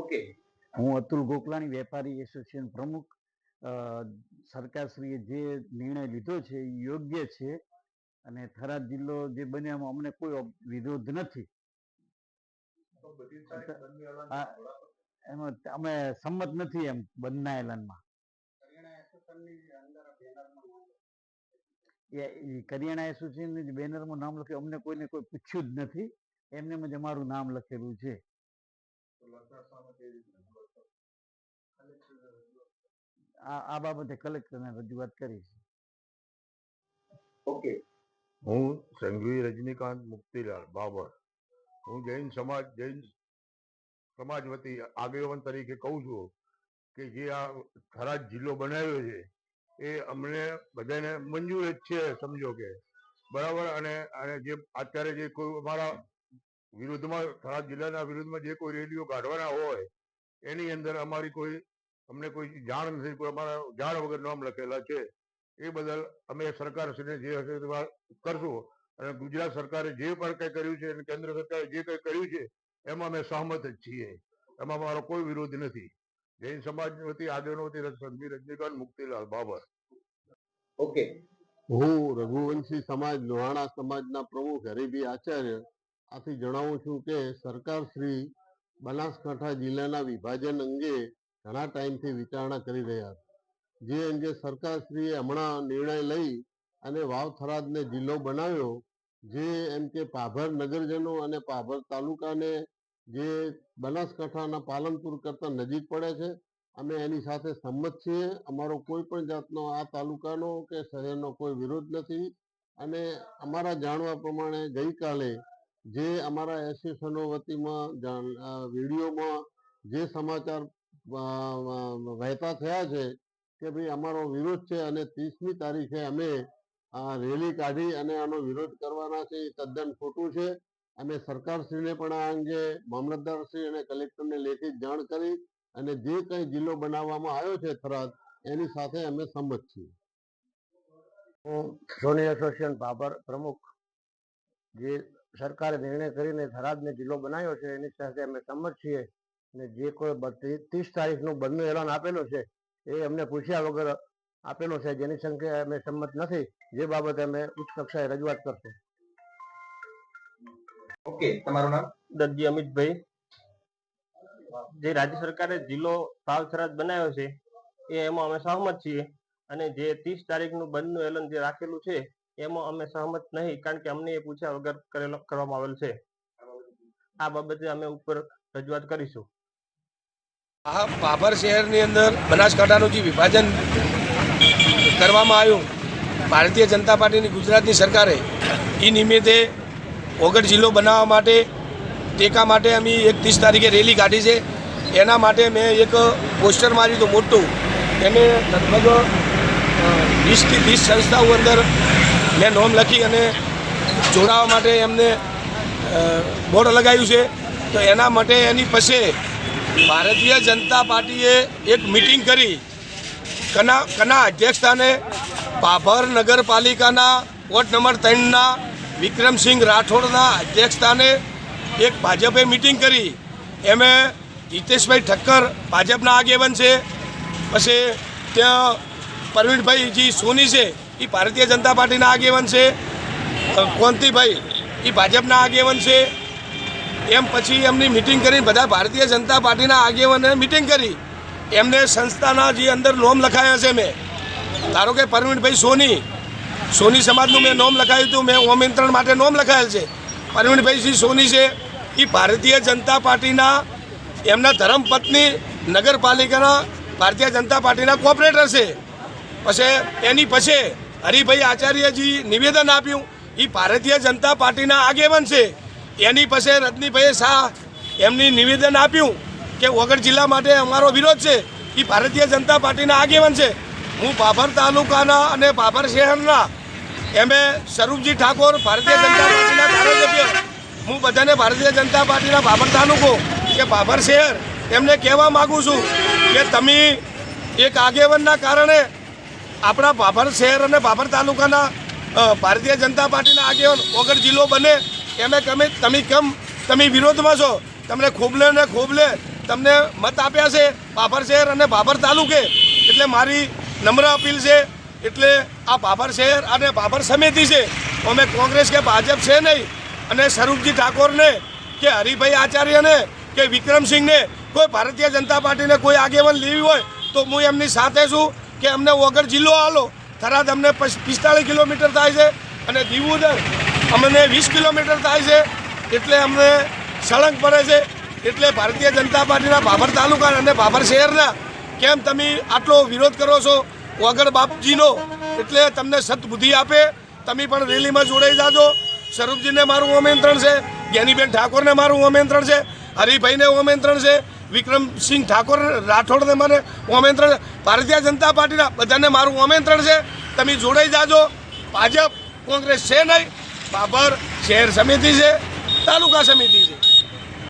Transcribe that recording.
Okay, હું અતુલ ગોકલાણી, વેપારી association પ્રમુખ. સરકારશ્રીએ જે નિર્ણય લીધો છે એ યોગ્ય છે અને થરાદ જિલ્લો જે બન્યામાં અમને કોઈ વિરોધ નથી. એમાં અમે સંમત નથી એમ બંધના એલાનમાં. કરિયાણા એસોસિએશન બેનરમાં નામ લખ્યું, અમને કોઈને કોઈ પૂછ્યું જ નથી. એમને જ અમારું નામ લખેલું છે. આ બાબતે કલેક્ટરને રજૂઆત કરી છે. ઓકે. હું સંઘવી રજનીકાંત મુક્તિલાલ બાબર. હું જૈન સમાજ વતી આગેવાન તરીકે કહું છું કે જે આ થરાદ જિલ્લો બનાવ્યો છે એ અમને બધાને મંજૂર જ છે, સમજો કે બરાબર. અને જે અત્યારે જે કોઈ અમારા વિરુદ્ધમાં, થરાદ જિલ્લાના વિરુદ્ધમાં જે કોઈ રેલીઓ કાઢવાના હોય એની અંદર અમારી અમને કોઈ જાણ નથી, કોઈ અમારા જાણ વગર નામ લખેલા છે. એ બદલ અમે સરકારશ્રીને જે હશે તે કરશું. અને ગુજરાત સરકારે જે પણ કંઈ કર્યું છે અને કેન્દ્ર સરકારે જે કંઈ કર્યું છે એમાં અમે સહમત જ છીએ. એમાં મારો કોઈ વિરોધ નથી. જૈન સમાજ વતી આગેવાનો વતી સંઘવી રજનીકાંત મુક્તિલાલ બાબર. ઓકે. હું રઘુવંશી સમાજ લોહાણા સમાજના પ્રમુખ હરિભાઈ આચાર્ય આથી જણાવું છું કે સરકાર શ્રી બનાસકાંઠા જિલ્લાના વિભાજન અંગે ઘણા ટાઈમથી વિચારણા કરી રહ્યા છે. જે અંગે સરકારશ્રીએ હમણાં નિર્ણય લઈ અને વાવ થરાદને જિલ્લો બનાવ્યો. જે એમ કે પાભર નગરજનો અને પાભર તાલુકાને જે બનાસકાંઠાના પાલનપુર કરતા નજીક પડે છે, અમે એની સાથે સંમત છીએ. અમારો કોઈ પણ જાતનો આ તાલુકાનો કે શહેરનો કોઈ વિરોધ નથી. અને અમારા જાણવા પ્રમાણે ગઈકાલે જે અમારા એસોસિએશનો વતીમાં વિડીયોમાં જે સમાચાર વહેતા થયા છે કે ભાઈ અમારો વિરોધ છે અને 30મી તારીખે અમે રેલી કાઢી અને આનો વિરોધ કરવાના છે, એ તદ્દન ખોટું છે. અમે સરકારશ્રીને પણ આ અંગે મામલતદારશ્રી અને કલેક્ટરને લેખિત જાણ કરી અને જે કંઈ જિલ્લો બનાવવામાં આવ્યો છે થરાદ, એની સાથે અમે સંમત છીએ. હું સોની એસોસિએશન બાબર પ્રમુખ. જે સરકારે નિર્ણય કરીને થરાદને જિલ્લો બનાવ્યો છે એની સાથે અમે સંમત છીએ. અને જે કોઈ 30 તારીખનું બંધનું એલાન આપેલું છે એ અમને પૂછ્યા વગર આપેલો છે, જેની સંખ્યા અમે સંમત નથી. જે બાબતે અમે ઉચ્ચ કક્ષાએ રજૂઆત કરશું. ઓકે, તમારું નામ? દરજી અમિતભાઈ. જે રાજ્ય સરકારે જિલ્લો વાવ થરાદ બનાવ્યો છે એમાં અમે સહમત છીએ. અને જે 30 તારીખનું બંધનું એલાન જે રાખેલું છે એમાં અમે સહમત નહીં, કારણ કે અમને એ પૂછ્યા વગર કરવામાં આવેલ છે. આ બાબતે અમે ઉપર રજૂઆત કરીશું. આ પાભર શહેરની અંદર બનાસકાંઠાનું જે વિભાજન કરવામાં આવ્યું ભારતીય જનતા પાર્ટીની ગુજરાતની સરકારે, એ નિમિત્તે ઓગઢ જિલ્લો બનાવવા માટે ટેકા માટે અમે 31 તારીખે રેલી કાઢી છે. એના માટે મેં એક પોસ્ટર માર્યું હતું મોટું. એને લગભગ 20થી 30 સંસ્થાઓ અંદર મેં નોમ લખી અને જોડાવા માટે એમને બોર્ડ લગાવ્યું છે. તો એના માટે એની પછી ભારતીય જનતા પાર્ટીએ એક મિટિંગ કરી. કના અધ્યક્ષસ્થાને પાભર નગરપાલિકાના વોર્ડ નંબર 3ના વિક્રમસિંહ રાઠોડના અધ્યક્ષસ્થાને એક ભાજપે મિટિંગ કરી. એમે હિતેશભાઈ ઠક્કર ભાજપના આગેવાન છે. પછી ત્યાં પરવીણભાઈજી સોની છે, એ ભારતીય જનતા પાર્ટીના આગેવાન છે. કોંતીભાઈ એ ભાજપના આગેવાન છે. એમ પછી એમની મિટિંગ કરી, બધા ભારતીય જનતા પાર્ટીના આગેવાને મિટિંગ કરી. એમને સંસ્થાના જે અંદર નોમ લખાયા છે. મેં ધારો કે પરવીણભાઈ સોની સમાજનું મેં નોમ લખાયું હતું. મેં આમંત્રણ માટે નોમ લખાયેલ છે. પરવીણભાઈજી સોની છે એ ભારતીય જનતા પાર્ટીના એમના ધર્મપત્ની નગરપાલિકાના ભારતીય જનતા પાર્ટીના કોર્પોરેટર છે. પછી એની પછી હરિભાઈ આચાર્યજી નિવેદન આપ્યું, એ ભારતીય જનતા પાર્ટીના આગેવાન છે. એની પછી રજનીભાઈ શાહ એમની નિવેદન આપ્યું કે ઓગઢ જિલ્લા માટે અમારો વિરોધ છે, એ ભારતીય જનતા પાર્ટીના આગેવાન છે. હું પાભર તાલુકાના અને પાભર શહેરના એમે સ્વરૂપજી ઠાકોર ભારતીય જનતા પાર્ટીના ધારાસભ્ય, હું બધાને ભારતીય જનતા પાર્ટીના પાભર તાલુકો કે પાભર શહેર એમને કહેવા માગું છું કે તમે એક આગેવાનના કારણે આપણા પાભર શહેર અને પાભર તાલુકાના ભારતીય જનતા પાર્ટીના આગેવાન ઓગઢ જિલ્લો બને એમે તમે વિરોધમાં છો. તમને ખોબલે ને ખોબલે તમને મત આપ્યા છે ભાભર શહેર અને ભાભર તાલુકે, એટલે મારી નમ્ર અપીલ છે, એટલે આ ભાભર શહેર અને ભાભર સમિતિ છે, અમે કોંગ્રેસ કે ભાજપ છે નહીં. અને સ્વરૂપજી ઠાકોરને કે હરિભાઈ આચાર્યને કે વિક્રમસિંહને કોઈ ભારતીય જનતા પાર્ટીને કોઈ આગેવાન લેવી હોય તો હું એમની સાથે છું કે અમને વગર જિલ્લો આલો. થરાદ અમને 45 કિલોમીટર થાય છે અને દીવોદર અમને 20 કિલોમીટર થાય છે, એટલે અમને સળંગ પડે છે. એટલે ભારતીય જનતા પાર્ટીના ભાભર તાલુકા અને ભાભર શહેરના કેમ તમે આટલો વિરોધ કરો છો વગર બાપજીનો? એટલે તમને સદબુદ્ધિ આપે, તમે પણ રેલીમાં જોડાઈ જાજો. સ્વરૂપજીને મારું આમંત્રણ છે, જ્ઞાનીબેન ઠાકોરને મારું આમંત્રણ છે, હરિભાઈને આમંત્રણ છે, વિક્રમસિંહ ઠાકોર રાઠોડને મને આમંત્રણ છે, ભારતીય જનતા પાર્ટીના બધાને મારું આમંત્રણ છે. તમે જોડાઈ જાજો. ભાજપ કોંગ્રેસ છે નહીં, ભાભર શહેર સમિતિ છે, તાલુકા સમિતિ છે.